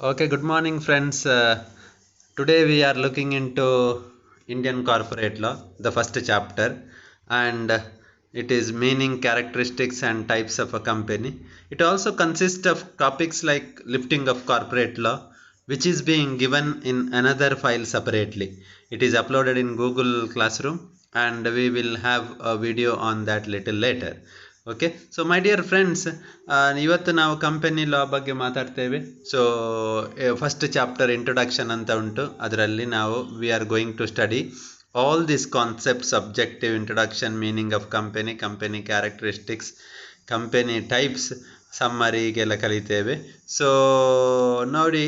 Okay, good morning, friends. Today we are looking into Indian corporate law, the first chapter, and it is meaning, characteristics, and types of a company. It also consists of topics like lifting of corporate law, which is being given in another file separately. It is uploaded in Google Classroom, and we will have a video on that little later. Okay so my dear friends, ಇವತ್ತು ನಾವು company ಲಾ ಬಗ್ಗೆ ಮಾತಾಡ್ತೇವೆ. So first chapter introduction ಅಂತ ಉಂಟು, ಅದರಲ್ಲಿ ನಾವು we are going to study all this concepts, objective, introduction, meaning of company, company characteristics, company types, ಸಮ್ಮರಿಗೆಲ್ಲ ಕಲಿತೇವೆ. ಸೊ ನೋಡಿ,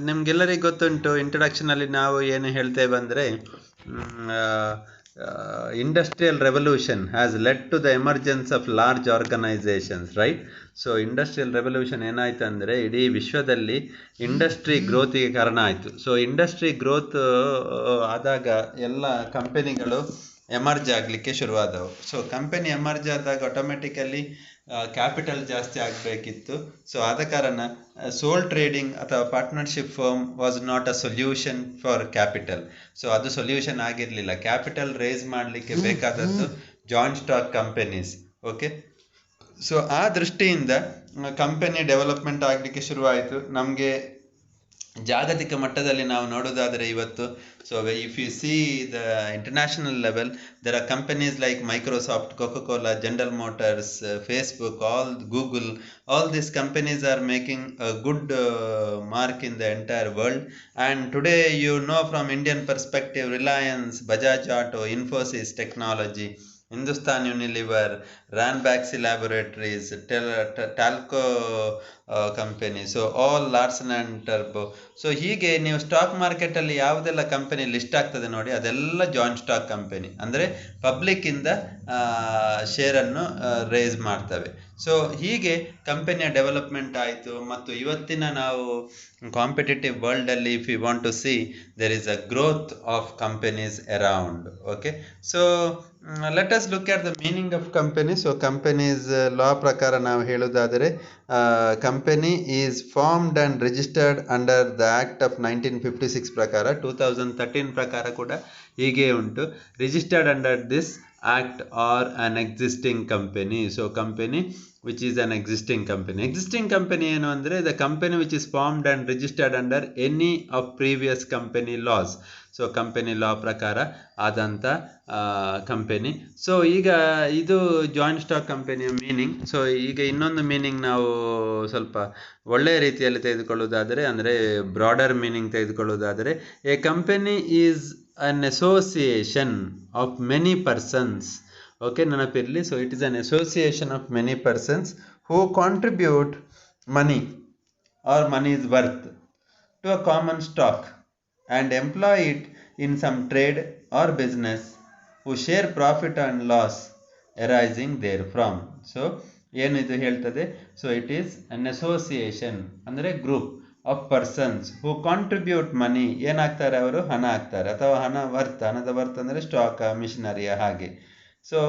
ನಿಮಗೆಲ್ಲರಿಗೂ ಗೊತ್ತುಂಟು, ಇಂಟ್ರೊಡಕ್ಷನಲ್ಲಿ ನಾವು ಏನು ಹೇಳ್ತೇವೆ ಅಂದರೆ, industrial revolution has led to the emergence of large organizations, right? So industrial revolution ಏನಾಯ್ತು ಅಂದರೆ, ಇಡೀ ವಿಶ್ವದಲ್ಲಿ ಇಂಡಸ್ಟ್ರಿ ಗ್ರೋತಿಗೆ ಕಾರಣ ಆಯಿತು. ಸೊ ಇಂಡಸ್ಟ್ರಿ ಗ್ರೋತ್ ಆದಾಗ ಎಲ್ಲ ಕಂಪನಿಗಳು ಎಮರ್ಜ್ ಆಗಲಿಕ್ಕೆ ಶುರುವಾದವು. ಸೊ ಕಂಪನಿ ಎಮರ್ಜ್ ಆದಾಗ ಆಟೋಮೆಟಿಕಲಿ ಕ್ಯಾಪಿಟಲ್ ಜಾಸ್ತಿ ಆಗಬೇಕಿತ್ತು. ಸೊ ಆದ ಕಾರಣ ಸೋಲ್ ಟ್ರೇಡಿಂಗ್ ಅಥವಾ partnership firm was not a solution for capital. So ಅದು ಸೊಲ್ಯೂಷನ್ ಆಗಿರಲಿಲ್ಲ. ಕ್ಯಾಪಿಟಲ್ ರೇಸ್ ಮಾಡಲಿಕ್ಕೆ ಬೇಕಾದದ್ದು joint stock companies. Okay, so ಆ ದೃಷ್ಟಿಯಿಂದ ಕಂಪನಿ ಡೆವಲಪ್ಮೆಂಟ್ ಆಗಲಿಕ್ಕೆ ಶುರುವಾಯಿತು. ನಮಗೆ ಜಾಗತಿಕ ಮಟ್ಟದಲ್ಲಿ ನಾವು ನೋಡೋದಾದರೆ ಇವತ್ತು, so if U C the international level, there are companies like Microsoft, Coca-Cola, General Motors, Facebook, Google, all these companies are making a good mark in the entire world. And today, you know, from Indian perspective, Reliance, Bajaj Auto, Infosys Technology, Hindustan Unilever, Ranbaxy Laboratories, Talco company, so all Larsen and turbo. So ಹೀಗೆ ನೀವು stock ಮಾರ್ಕೆಟಲ್ಲಿ ಯಾವುದೆಲ್ಲ company list ಆಗ್ತದೆ ನೋಡಿ, ಅದೆಲ್ಲ joint stock company, ಅಂದರೆ ಪಬ್ಲಿಕ್ಕಿಂದ ಶೇರನ್ನು race ಮಾಡ್ತವೆ. So ಹೀಗೆ ಕಂಪನಿಯ ಡೆವಲಪ್ಮೆಂಟ್ ಆಯಿತು. ಮತ್ತು ಇವತ್ತಿನ ನಾವು ಕಾಂಪಿಟೇಟಿವ್ ವರ್ಲ್ಡಲ್ಲಿ, if you want to see, there is a growth of companies around. Okay, so let us look at the meaning of company. So companies law ಪ್ರಕಾರ ನಾವು ಹೇಳೋದಾದರೆ, company is formed and registered under the act of 1956 ಪ್ರಕಾರ. 2013 ಪ್ರಕಾರ ಕೂಡ ಹೀಗೆ ಉಂಟು, registered under this act or an existing company. So company which is an existing company. Existing company ಏನು ಅಂದರೆ, the company which is formed and registered under any of previous company laws. So company law ಪ್ರಕಾರ ಆದಂಥ company. So ಈಗ ಇದು joint stock ಕಂಪನಿಯ meaning. So ಈಗ ಇನ್ನೊಂದು meaning ನಾವು ಸ್ವಲ್ಪ ಒಳ್ಳೆಯ ರೀತಿಯಲ್ಲಿ ತೆಗೆದುಕೊಳ್ಳೋದಾದರೆ, ಅಂದರೆ ಬ್ರಾಡರ್ ಮೀನಿಂಗ್ ತೆಗೆದುಕೊಳ್ಳೋದಾದರೆ, a company is an association of many persons. Okay, ನೆನಪಿರಲಿ. So it is an association of many persons who contribute money or money's worth to a common stock and employ it in some trade or business, who share profit and loss arising therefrom. So ಏನಿದು ಹೇಳ್ತದೆ, so it is an association, ಅಂದರೆ group of persons who contribute money. ಏನಾಗ್ತಾರೆ ಅವರು? ಹಣ ಹಾಕ್ತಾರೆ, ಅಥವಾ ಹಣದ worth ಅಂದರೆ ಸ್ಟಾಕ್, ಮಿಷನರಿಯ ಹಾಗೆ. So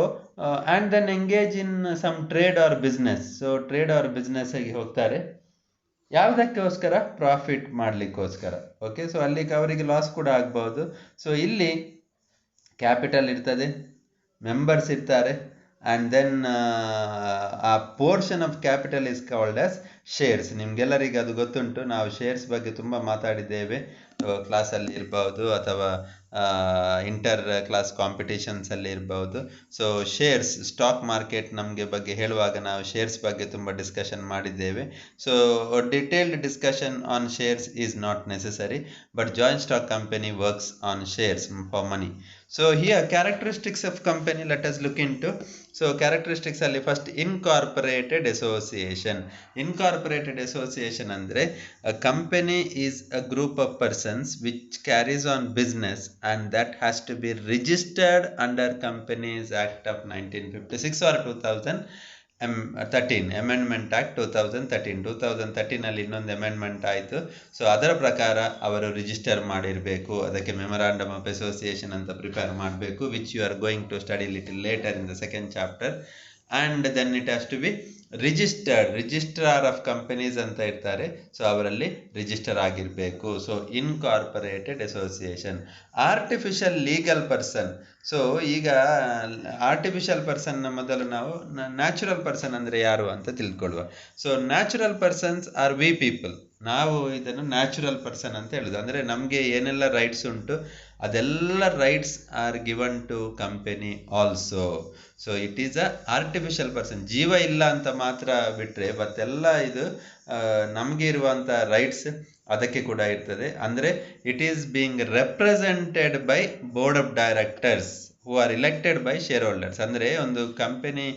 and then engage in some trade or business. So trade or ಬಿಸ್ನೆಸ್ಸಿಗೆ ಹೋಗ್ತಾರೆ, ಯಾವುದಕ್ಕೋಸ್ಕರ? ಪ್ರಾಫಿಟ್ ಮಾಡಲಿಕ್ಕೋಸ್ಕರ. ಓಕೆ, ಸೊ ಅಲ್ಲಿ ಅವರಿಗೆ ಲಾಸ್ ಕೂಡ ಆಗ್ಬೋದು. ಸೊ ಇಲ್ಲಿ ಕ್ಯಾಪಿಟಲ್ ಇರ್ತದೆ, ಮೆಂಬರ್ಸ್ ಇರ್ತಾರೆ, and then a portion of capital is called as shares. ನಿಮಗೆಲ್ಲರಿಗೆ ಅದು ಗೊತ್ತುಂಟು, ನಾವು ಶೇರ್ಸ್ ಬಗ್ಗೆ ತುಂಬ ಮಾತಾಡಿದ್ದೇವೆ, ಕ್ಲಾಸಲ್ಲಿ ಇರ್ಬೋದು ಅಥವಾ ಇಂಟರ್ ಕ್ಲಾಸ್ ಕಾಂಪಿಟೇಷನ್ಸಲ್ಲಿ ಇರ್ಬೋದು. ಸೊ ಶೇರ್ಸ್, ಸ್ಟಾಕ್ ಮಾರ್ಕೆಟ್ ನಮಗೆ ಬಗ್ಗೆ ಹೇಳುವಾಗ ನಾವು ಶೇರ್ಸ್ ಬಗ್ಗೆ ತುಂಬ ಡಿಸ್ಕಷನ್ ಮಾಡಿದ್ದೇವೆ. So detailed discussion on shares is not necessary, but joint stock company works on shares for money. So here characteristics of company let us look into. So characteristics ಅಲ್ಲಿ first incorporated association. Incorporated association ಅಂದರೆ, a company is a group of persons which carries on business and that has to be registered under Companies Act of 1956 or 2013, Amendment Act 2013. 2013 ಅಲ್ಲಿ ಇನ್ನೊಂದು amendment ಆಯಿತು. So ಅದರ ಪ್ರಕಾರ ಅವರು register ಮಾಡಿರಬೇಕು, ಅದಕ್ಕೆ memorandum of association ಅಂತ ಪ್ರಿಪೇರ್ ಮಾಡಬೇಕು, which you are going to study little later in the second chapter. And then it has to be registrar of companies ಅಂತ ಇರ್ತಾರೆ. ಸೊ ಅವರಲ್ಲಿ ರಿಜಿಸ್ಟರ್ ಆಗಿರಬೇಕು. So incorporated association. Artificial legal person. So ಈಗ artificial ಪರ್ಸನ್ನ ಮೊದಲು ನಾವು natural person ಅಂದರೆ ಯಾರು ಅಂತ ತಿಳ್ಕೊಳ್ಳುವ. So natural persons are we people. ನಾವು ಇದನ್ನು ನ್ಯಾಚುರಲ್ ಪರ್ಸನ್ ಅಂತ ಹೇಳುದು. ಅಂದರೆ ನಮಗೆ ಏನೆಲ್ಲ ರೈಟ್ಸ್ ಉಂಟು ಅದೆಲ್ಲ rights are given to company also. So it is a artificial person. ಜೀವ ಇಲ್ಲ ಅಂತ ಮಾತ್ರ ಬಿಟ್ಟರೆ ಮತ್ತೆಲ್ಲ ಇದು ನಮಗೆ ಇರುವಂಥ ರೈಟ್ಸ್ ಅದಕ್ಕೆ ಕೂಡ ಇರ್ತದೆ. ಅಂದರೆ it is being represented by board of directors who are elected by shareholders. ಅಂದರೆ ಒಂದು ಕಂಪನಿ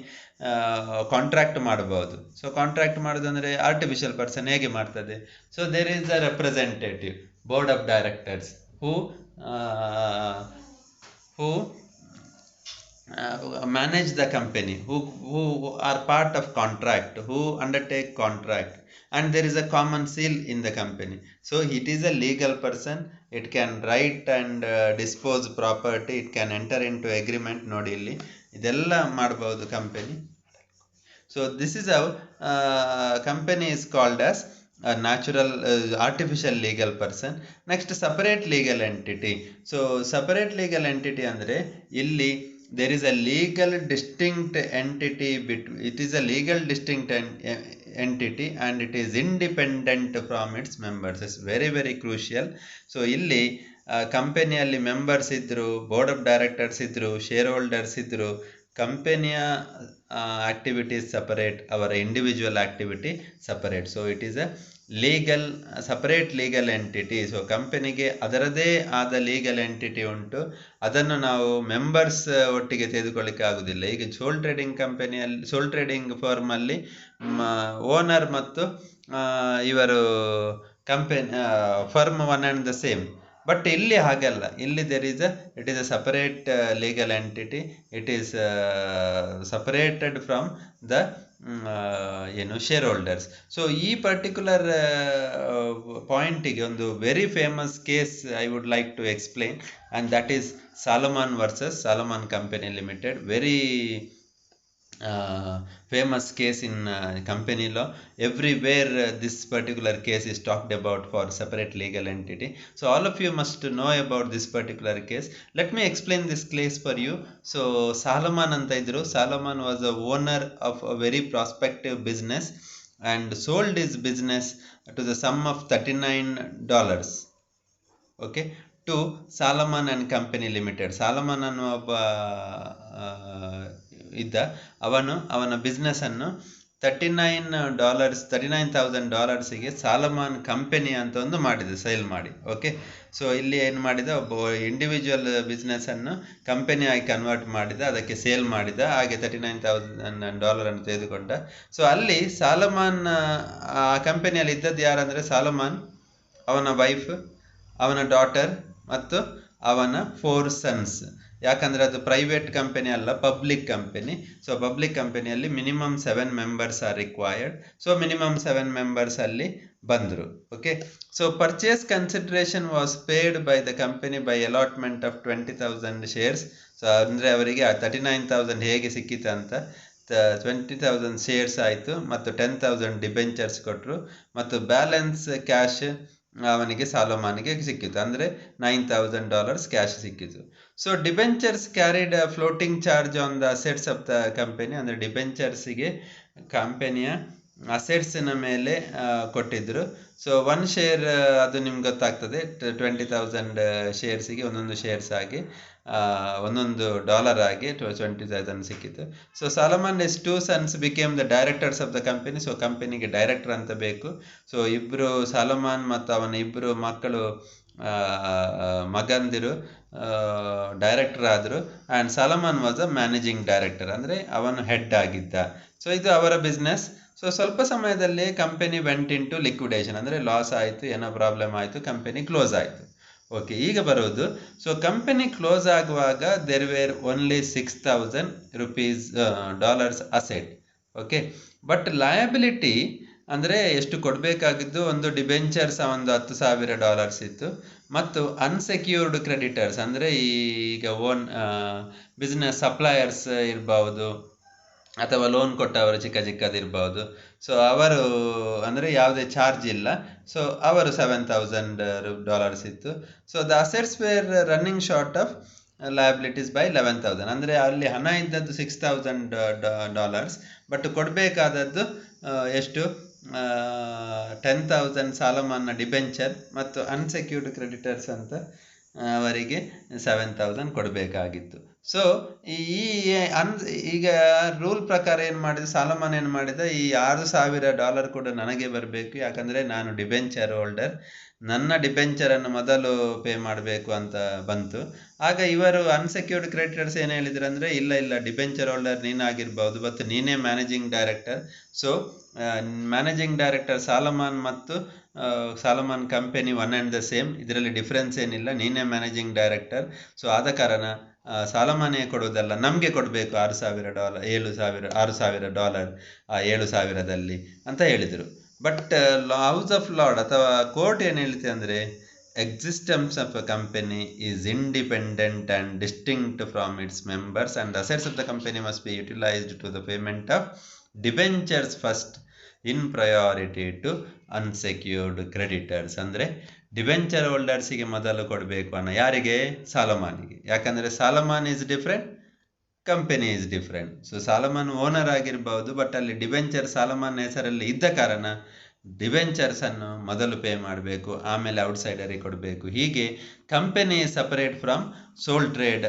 ಕಾಂಟ್ರಾಕ್ಟ್ ಮಾಡಬಹುದು. ಸೊ ಕಾಂಟ್ರಾಕ್ಟ್ ಮಾಡೋದು ಅಂದರೆ ಆರ್ಟಿಫಿಷಿಯಲ್ ಪರ್ಸನ್ ಹೇಗೆ ಮಾಡ್ತದೆ? So there is a representative board of directors who manage the company, who are part of contract, who undertake contract, and there is a common seal in the company. So it is a legal person. It can write and dispose property. It can enter into agreement. Nodi illi idella ಮಾಡಬಹುದು company. So this is how company is called as a natural artificial legal person. Next, separate legal entity. So separate legal entity andre illi there is a legal distinct entity it is a legal distinct entity and it is independent from its members. It's very very crucial. So illi ಕಂಪನಿಯಲ್ಲಿ members ಇದ್ರು, board of directors ಇದ್ರು, share holders ಇದ್ರು, ಕಂಪನಿಯ activities separate, ಅವರ individual activity separate. So it is a legal separate legal entity. So ಕಂಪನಿಗೆ ಅದರದೇ ಆದ legal entity ಉಂಟು. ಅದನ್ನು ನಾವು ಮೆಂಬರ್ಸ್ ಒಟ್ಟಿಗೆ ತೆಗೆದುಕೊಳ್ಳಿಕ್ಕೆ ಆಗುವುದಿಲ್ಲ. ಈಗ ಸೋಲ್ ಟ್ರೇಡಿಂಗ್ ಕಂಪನಿಯಲ್ಲಿ, ಸೋಲ್ ಟ್ರೇಡಿಂಗ್ ಫರ್ಮಲ್ಲಿ ಓನರ್ ಮತ್ತು ಇವರು company firm one and the same. But ಇಲ್ಲಿ ಹಾಗಲ್ಲ. ಇಲ್ಲಿ it is a separate legal entity. It is separated from the shareholders. So ಈ ಪರ್ಟಿಕ್ಯುಲರ್ ಪಾಯಿಂಟಿಗೆ ಒಂದು very famous case I would like to explain, and that is Salomon versus Salomon company limited. Very famous case in company law. Everywhere this particular case is talked about for separate legal entity. So all of you must know about this particular case. Let me explain this case for you. So Salomon anta idru. Salomon was a owner of a very prospective business and sold his business to the sum of $39, okay, to Salomon and Company Limited. Salomon ಅನ್ನುವ ಒಬ್ಬ ಇದ್ದ. ಅವನ business ಅನ್ನು $39,000 ಸಾಲಮಾನ್ company ಅಂತ ಒಂದು ಮಾಡಿದ, sale ಮಾಡಿ. Okay, so ಇಲ್ಲಿ ಏನು ಮಾಡಿದ, ಒಬ್ಬ ಇಂಡಿವಿಜುವಲ್ ಬಿಸ್ನೆಸ್ ಅನ್ನು ಕಂಪನಿ ಆಗಿ ಕನ್ವರ್ಟ್ ಮಾಡಿದ, ಅದಕ್ಕೆ ಸೇಲ್ ಮಾಡಿದ. ಹಾಗೆ $39,000 ಅನ್ನು ತೆಗೆದುಕೊಂಡ. ಸೊ ಅಲ್ಲಿ ಸಾಲಮಾನ್ ಆ ಕಂಪನಿಯಲ್ಲಿ ಇದ್ದದ್ದು ಯಾರಂದರೆ ಸಾಲಮಾನ್, ಅವನ ವೈಫ್, ಅವನ ಡಾಟರ್ ಮತ್ತು ಅವನ 4 sons. ಯಾಕಂದರೆ ಅದು ಪ್ರೈವೇಟ್ ಕಂಪನಿ ಅಲ್ಲ, ಪಬ್ಲಿಕ್ ಕಂಪನಿ. ಸೊ ಪಬ್ಲಿಕ್ ಕಂಪನಿಯಲ್ಲಿ minimum 7 members are required. So minimum 7 members ಅಲ್ಲಿ ಬಂದರು. Okay, so purchase consideration was paid by the company by allotment of 20,000 shares. So ಅಂದರೆ ಅವರಿಗೆ 39,000 ಹೇಗೆ ಸಿಕ್ಕಿತು ಅಂತ 20,000 ಶೇರ್ಸ್ ಆಯಿತು, ಮತ್ತು 10,000 ಡಿಬೆಂಚರ್ಸ್ ಕೊಟ್ಟರು, ಮತ್ತು ಬ್ಯಾಲೆನ್ಸ್ ಕ್ಯಾಶ್ ಅವನಿಗೆ ಸಾಲಮಾನಿಗೆ ಸಿಕ್ಕಿತು. ಅಂದರೆ $9,000 ಕ್ಯಾಶ್ ಸಿಕ್ಕಿತು. So debentures carried floating charge on the assets of the company. ಅಂದರೆ ಡಿಬೆಂಚರ್ಸಿಗೆ ಕಂಪನಿಯ ಅಸೆಟ್ಸಿನ ಮೇಲೆ ಕೊಟ್ಟಿದ್ದರು. ಸೊ 1 ಶೇರ್ ಅದು ನಿಮ್ಗೆ ಗೊತ್ತಾಗ್ತದೆ, 20,000 ಶೇರ್ಸಿಗೆ ಒಂದೊಂದು ಶೇರ್ಸ್ ಆಗಿ $1 ಆಗಿ 20,000 ಸಿಕ್ಕಿತು. So Salomon's 2 sons became the directors of the company. So ಕಂಪನಿಗೆ ಡೈರೆಕ್ಟರ್ ಅಂತ ಬೇಕು. ಸೊ ಇಬ್ಬರು ಸಾಲಮಾನ್ ಮತ್ತು ಅವನ ಇಬ್ಬರು ಮಕ್ಕಳು ಮಗಂದಿರು ಡೈರೆಕ್ಟರ್ ಆದರು. And Salomon was a managing director, ಅಂದರೆ ಅವನು ಹೆಡ್ ಆಗಿದ್ದ. ಸೊ ಇದು ಅವರ ಬಿಸ್ನೆಸ್. ಸೊ ಸ್ವಲ್ಪ ಸಮಯದಲ್ಲಿ company went into liquidation, ಅಂದರೆ ಲಾಸ್ ಆಯಿತು, ಏನೋ ಪ್ರಾಬ್ಲಮ್ ಆಯಿತು, ಕಂಪನಿ ಕ್ಲೋಸ್ ಆಯಿತು. ಓಕೆ, ಈಗ ಬರೋದು. ಸೊ ಕಂಪನಿ ಕ್ಲೋಸ್ ಆಗುವಾಗ there were only $6,000 asset. Okay, but liability ಅಂದರೆ ಎಷ್ಟು ಕೊಡಬೇಕಾಗಿದ್ದು, ಒಂದು ಡಿಬೆಂಚರ್ಸ್ ಒಂದು $10,000 ಇತ್ತು, ಮತ್ತು ಅನ್ಸೆಕ್ಯೂರ್ಡ್ ಕ್ರೆಡಿಟರ್ಸ್ ಅಂದರೆ ಈಗ ಓನ್ ಬಿಸ್ನೆಸ್ ಸಪ್ಲಯರ್ಸ್ ಇರ್ಬೋದು, ಅಥವಾ ಲೋನ್ ಕೊಟ್ಟವರು ಚಿಕ್ಕದಿರ್ಬೋದು. ಸೊ ಅವರು ಅಂದರೆ ಯಾವುದೇ ಚಾರ್ಜ್ ಇಲ್ಲ. ಸೊ ಅವರು $7,000 ಇತ್ತು. So the assets were running short of liabilities by 11,000. ಅಂದರೆ ಅಲ್ಲಿ ಹಣ ಇದ್ದದ್ದು $6,000, ಬಟ್ ಕೊಡಬೇಕಾದದ್ದು ಎಷ್ಟು, 10,000 ಸಾಲಮನ್ನಾ ಡಿಬೆಂಚರ್ ಮತ್ತು ಅನ್ಸೆಕ್ಯೂರ್ಡ್ ಕ್ರೆಡಿಟರ್ಸ್ ಅಂತ ಅವರಿಗೆ 7,000 ಕೊಡಬೇಕಾಗಿತ್ತು. ಸೊ ಈಗ ರೂಲ್ ಪ್ರಕಾರ ಏನು ಮಾಡಿದ, ಸಾಲಮನ್ ಏನು ಮಾಡಿದ, ಈ $6,000 ಕೂಡ ನನಗೆ ಬರಬೇಕು, ಯಾಕಂದರೆ ನಾನು ಡಿಬೆಂಚರ್ ಹೋಲ್ಡರ್, ನನ್ನ ಡಿಬೆಂಚರನ್ನು ಮೊದಲು ಪೇ ಮಾಡಬೇಕು ಅಂತ ಬಂತು. ಆಗ ಇವರು ಅನ್ಸೆಕ್ಯೂರ್ಡ್ ಕ್ರೆಡಿಟರ್ಸ್ ಏನು ಹೇಳಿದ್ರು ಅಂದರೆ, ಇಲ್ಲ ಡಿಬೆಂಚರ್ ಹೋಲ್ಡರ್ ನೀನಾಗಿರ್ಬೋದು, ಮತ್ತು ನೀನೇ managing director. So managing director Salomon ಮತ್ತು Salomon company one and the same, ಇದರಲ್ಲಿ ಡಿಫ್ರೆನ್ಸ್ ಏನಿಲ್ಲ, ನೀನೇ ಮ್ಯಾನೇಜಿಂಗ್ ಡೈರೆಕ್ಟರ್. ಸೊ ಆದ ಕಾರಣ ಸಾಲಮನ್ನೇ ಕೊಡುವುದಲ್ಲ, ನಮಗೆ ಕೊಡಬೇಕು $6,000, $6,000 ಆ 7,000ದಲ್ಲಿ ಅಂತ ಹೇಳಿದರು. ಬಟ್ ಹೌಸ್ ಆಫ್ ಲಾರ್ಡ್ ಅಥವಾ ಕೋರ್ಟ್ ಏನು ಹೇಳ್ತೆ ಅಂದರೆ, existence of a company is independent and distinct from its members, and the assets of the company must be utilized to the payment of debentures first in priority to unsecured creditors. ಅಂದರೆ debenture ಹೋಲ್ಡರ್ಸಿಗೆ ಮೊದಲು ಕೊಡಬೇಕು ಅನ್ನೋ, ಯಾರಿಗೆ, ಸಾಲಮಾನಿಗೆ. ಯಾಕಂದರೆ Salomon is different, company is different. So Salomon owner ಆಗಿರ್ಬೋದು, but ಅಲ್ಲಿ ಡಿಬೆಂಚರ್ ಸಾಲಮಾನ್ ಹೆಸರಲ್ಲಿ ಇದ್ದ ಕಾರಣ ಡಿಬೆಂಚರ್ಸನ್ನು ಮೊದಲು ಪೇ ಮಾಡಬೇಕು, ಆಮೇಲೆ ಔಟ್ಸೈಡರಿಗೆ ಕೊಡಬೇಕು. ಹೀಗೆ company separate from sole trade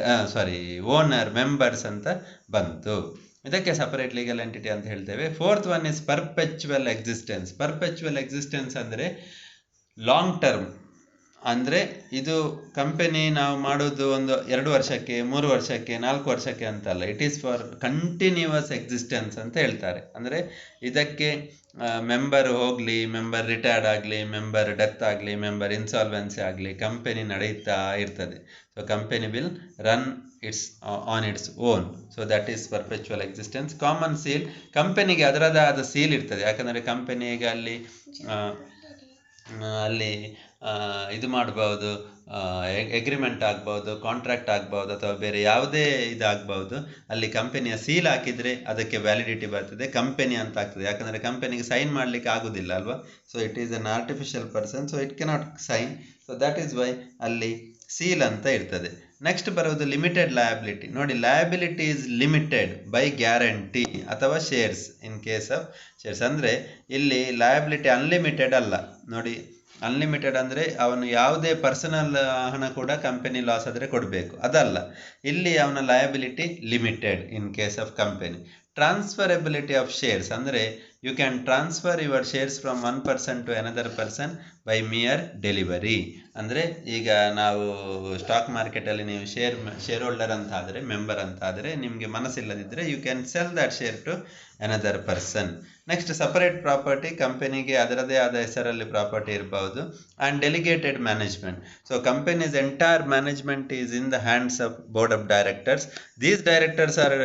owner members ಅಂತ ಬಂತು. ಇದಕ್ಕೆ ಸಪರೇಟ್ ಲೀಗಲ್ ಎಂಟಿಟಿ ಅಂತ ಹೇಳ್ತೇವೆ. Fourth one is perpetual existence. Perpetual existence ಅಂದರೆ ಲಾಂಗ್ ಟರ್ಮ್. ಅಂದರೆ ಇದು ಕಂಪನಿ ನಾವು ಮಾಡೋದು ಒಂದು 2 ವರ್ಷಕ್ಕೆ, 3 ವರ್ಷಕ್ಕೆ, 4 ವರ್ಷಕ್ಕೆ ಅಂತಲ್ಲ, it is for continuous existence ಅಂತ ಹೇಳ್ತಾರೆ. ಅಂದರೆ ಇದಕ್ಕೆ ಮೆಂಬರ್ ಹೋಗಲಿ, ಮೆಂಬರ್ ರಿಟೈರ್ಡ್ ಆಗಲಿ, ಮೆಂಬರ್ ಡೆತ್ ಆಗಲಿ, ಮೆಂಬರ್ ಇನ್ಸಾಲ್ವೆನ್ಸಿ ಆಗಲಿ, ಕಂಪನಿ ನಡೀತಾ ಇರ್ತದೆ. So company will run on its own. So that is perpetual existence. Common seal, ಕಂಪನಿಗೆ ಅದರದೇ ಆದ ಸೀಲ್ ಇರ್ತದೆ. ಯಾಕಂದರೆ ಕಂಪನಿಗೆ ಅಲ್ಲಿ ಇದು ಮಾಡ್ಬೋದು, ಎಗ್ರಿಮೆಂಟ್ ಆಗ್ಬೋದು, ಕಾಂಟ್ರಾಕ್ಟ್ ಆಗ್ಬೋದು, ಅಥವಾ ಬೇರೆ ಯಾವುದೇ ಇದಾಗ್ಬೋದು. ಅಲ್ಲಿ ಕಂಪನಿಯ ಸೀಲ್ ಹಾಕಿದರೆ ಅದಕ್ಕೆ ವ್ಯಾಲಿಡಿಟಿ ಬರ್ತದೆ, ಕಂಪನಿ ಅಂತ ಆಗ್ತದೆ. ಯಾಕಂದರೆ ಕಂಪನಿಗೆ ಸೈನ್ ಮಾಡಲಿಕ್ಕೆ ಆಗೋದಿಲ್ಲ ಅಲ್ವಾ. So it is an artificial person, so it cannot sign. So that is why ಅಲ್ಲಿ ಸೀಲ್ ಅಂತ ಇರ್ತದೆ. ನೆಕ್ಸ್ಟ್ ಬರೋದು ಲಿಮಿಟೆಡ್ ಲಯಬಿಲಿಟಿ. ನೋಡಿ, liability is limited by guarantee ಅಥವಾ shares. In case of shares ಅಂದರೆ ಇಲ್ಲಿ ಲಯಬಿಲಿಟಿ ಅನ್ಲಿಮಿಟೆಡ್ ಅಲ್ಲ. ನೋಡಿ, ಅನ್ಲಿಮಿಟೆಡ್ ಅಂದರೆ ಅವನು ಯಾವುದೇ ಪರ್ಸನಲ್ ಹಣ ಕೂಡ ಕಂಪನಿ ಲಾಸ್ ಆದರೆ ಕೊಡಬೇಕು, ಅದಲ್ಲ. ಇಲ್ಲಿ ಅವನ liability limited in case of company. Transferability of shares ಅಂದರೆ you can transfer your shares from one person to another person by mere delivery. ಅಂದರೆ ಈಗ ನಾವು ಸ್ಟಾಕ್ ಮಾರ್ಕೆಟಲ್ಲಿ ನೀವು ಶೇರ್ ಹೋಲ್ಡರ್ ಅಂತ ಆದರೆ, ಮೆಂಬರ್ ಅಂತ ಆದರೆ, ನಿಮಗೆ ಮನಸ್ಸಿಲ್ಲದಿದ್ದರೆ you can sell that share to another person. Next separate property. ಕಂಪನಿಗೆ ಅದರದೇ ಆದ ಹೆಸರಲ್ಲಿ ಪ್ರಾಪರ್ಟಿ ಇರಬಹುದು. And delegated management. So companies entire management is in the hands of board of directors. These directors are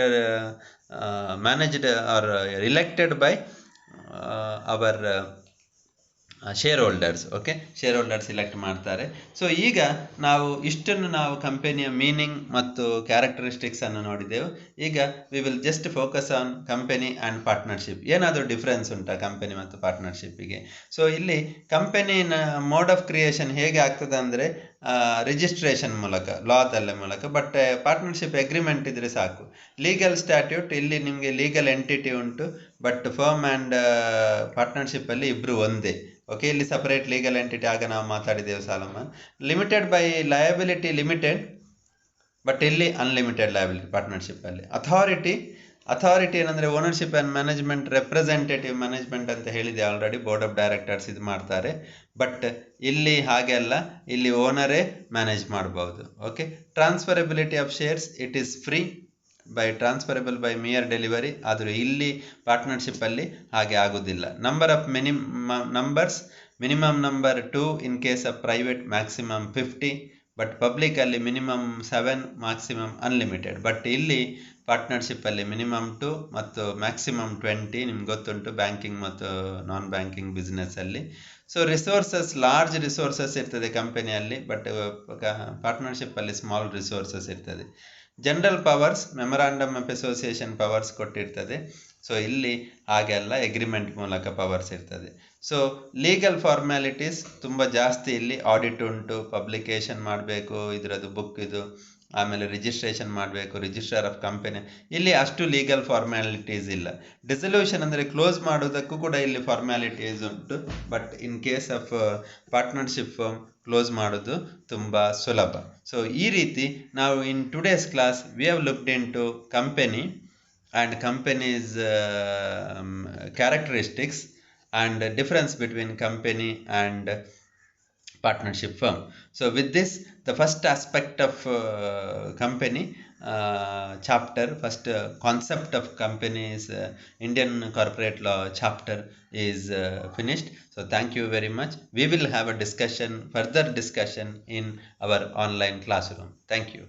managed or elected by our shareholders. Okay, shareholders elect ಮಾಡ್ತಾರೆ. So ಈಗ ಇಷ್ಟನ್ನು ನಾವು ಕಂಪನಿಯ meaning ಮತ್ತು ಕ್ಯಾರೆಕ್ಟರಿಸ್ಟಿಕ್ಸನ್ನು ನೋಡಿದೆವು. ಈಗ we will just focus on company and partnership. ಏನಾದರೂ ಡಿಫ್ರೆನ್ಸ್ ಉಂಟಾ ಕಂಪನಿ ಮತ್ತು ಪಾರ್ಟ್ನರ್ಶಿಪ್ಪಿಗೆ? ಸೊ ಇಲ್ಲಿ ಕಂಪನಿನ ಮೋಡ್ ಆಫ್ ಕ್ರಿಯೇಷನ್ ಹೇಗೆ ಆಗ್ತದೆ ಅಂದರೆ ರಿಜಿಸ್ಟ್ರೇಷನ್ ಮೂಲಕ, ಲಾದಲ್ಲ ಮೂಲಕ. ಬಟ್ ಪಾರ್ಟ್ನರ್ಶಿಪ್ ಅಗ್ರಿಮೆಂಟ್ ಇದ್ದರೆ ಸಾಕು. ಲೀಗಲ್ ಸ್ಟ್ಯಾಟ್ಯೂಟ್, ಇಲ್ಲಿ ನಿಮಗೆ ಲೀಗಲ್ ಎಂಟಿಟಿ ಉಂಟು, ಬಟ್ ಫರ್ಮ್ ಆ್ಯಂಡ್ ಪಾರ್ಟ್ನರ್ಶಿಪ್ಪಲ್ಲಿ ಇಬ್ಬರು ಒಂದೇ. ಓಕೆ, ಇಲ್ಲಿ ಸಪರೇಟ್ ಲೀಗಲ್ ಎಂಟಿಟಿ ಆಗ ನಾವು ಮಾತಾಡಿದ್ದೇವೆ Salomon. Limited by liability limited, but ಇಲ್ಲಿ ಅನ್ಲಿಮಿಟೆಡ್ ಲಯಬಿಲಿಟಿ ಪಾರ್ಟ್ನರ್ಶಿಪ್ಪಲ್ಲಿ. ಅಥಾರಿಟಿ ಏನಂದರೆ ownership and management, representative management ಅಂತ ಹೇಳಿದೆ ಆಲ್ರೆಡಿ, ಬೋರ್ಡ್ ಆಫ್ ಡೈರೆಕ್ಟರ್ಸ್ ಇದು ಮಾಡ್ತಾರೆ. ಬಟ್ ಇಲ್ಲಿ ಹಾಗೆ ಅಲ್ಲ, ಇಲ್ಲಿ ಓನರೇ ಮ್ಯಾನೇಜ್ ಮಾಡ್ಬೋದು. Okay, transferability of shares, it is free transferable by mere delivery. ಆದರೂ ಇಲ್ಲಿ ಪಾರ್ಟ್ನರ್ಶಿಪ್ಪಲ್ಲಿ ಹಾಗೆ ಆಗೋದಿಲ್ಲ. Number of numbers, minimum number 2 in case of private, maximum 50. But ಪಬ್ಲಿಕಲ್ಲಿ ಮಿನಿಮಮ್ 7, ಮ್ಯಾಕ್ಸಿಮಮ್ ಅನ್ಲಿಮಿಟೆಡ್. ಬಟ್ ಇಲ್ಲಿ ಪಾರ್ಟ್ನರ್ಶಿಪ್ಪಲ್ಲಿ ಮಿನಿಮಮ್ 2 ಮತ್ತು ಮ್ಯಾಕ್ಸಿಮಮ್ 20. ನಿಮ್ಗೆ ಗೊತ್ತುಂಟು ಬ್ಯಾಂಕಿಂಗ್ ಮತ್ತು ನಾನ್ ಬ್ಯಾಂಕಿಂಗ್ ಬಿಸ್ನೆಸ್ಸಲ್ಲಿ. ಸೊ ರಿಸೋರ್ಸಸ್, ಲಾರ್ಜ್ ರಿಸೋರ್ಸಸ್ ಇರ್ತದೆ ಕಂಪನಿಯಲ್ಲಿ, ಬಟ್ ಪಾರ್ಟ್ನರ್ಶಿಪ್ಪಲ್ಲಿ ಸ್ಮಾಲ್ ರಿಸೋರ್ಸಸ್ ಇರ್ತದೆ. General powers memorandum of association powers ಕೊಟ್ಟಿರ್ತದೆ. ಸೊ ಇಲ್ಲಿ ಹಾಗೆಲ್ಲ ಎಗ್ರಿಮೆಂಟ್ ಮೂಲಕ ಪವರ್ಸ್ ಇರ್ತದೆ. ಸೊ ಲೀಗಲ್ ಫಾರ್ಮ್ಯಾಲಿಟೀಸ್ ತುಂಬ ಜಾಸ್ತಿ ಇಲ್ಲಿ. ಆಡಿಟ್ ಉಂಟು, ಪಬ್ಲಿಕೇಶನ್ ಮಾಡಬೇಕು ಇದರದ್ದು ಬುಕ್ ಇದು, ಆಮೇಲೆ ರಿಜಿಸ್ಟ್ರೇಷನ್ ಮಾಡಬೇಕು, ರಿಜಿಸ್ಟ್ರಾರ್ ಆಫ್ ಕಂಪನಿ. ಇಲ್ಲಿ ಅಷ್ಟು ಲೀಗಲ್ ಫಾರ್ಮ್ಯಾಲಿಟೀಸ್ ಇಲ್ಲ. ಡಿಸಲ್ಯೂಷನ್ ಅಂದರೆ ಕ್ಲೋಸ್ ಮಾಡೋದಕ್ಕೂ ಕೂಡ ಇಲ್ಲಿ ಫಾರ್ಮ್ಯಾಲಿಟೀಸ್ ಉಂಟು. But in case of partnership firm close ಮಾಡೋದು ತುಂಬ ಸುಲಭ. ಸೊ ಈ ರೀತಿ ನಾವು in today's class we have looked into company and company's characteristics and difference between company and partnership firm. So with this, the first aspect of company chapter, first concept of company's Indian corporate law chapter is finished. So thank you very much. We will have a discussion, further discussion in our online classroom. Thank you.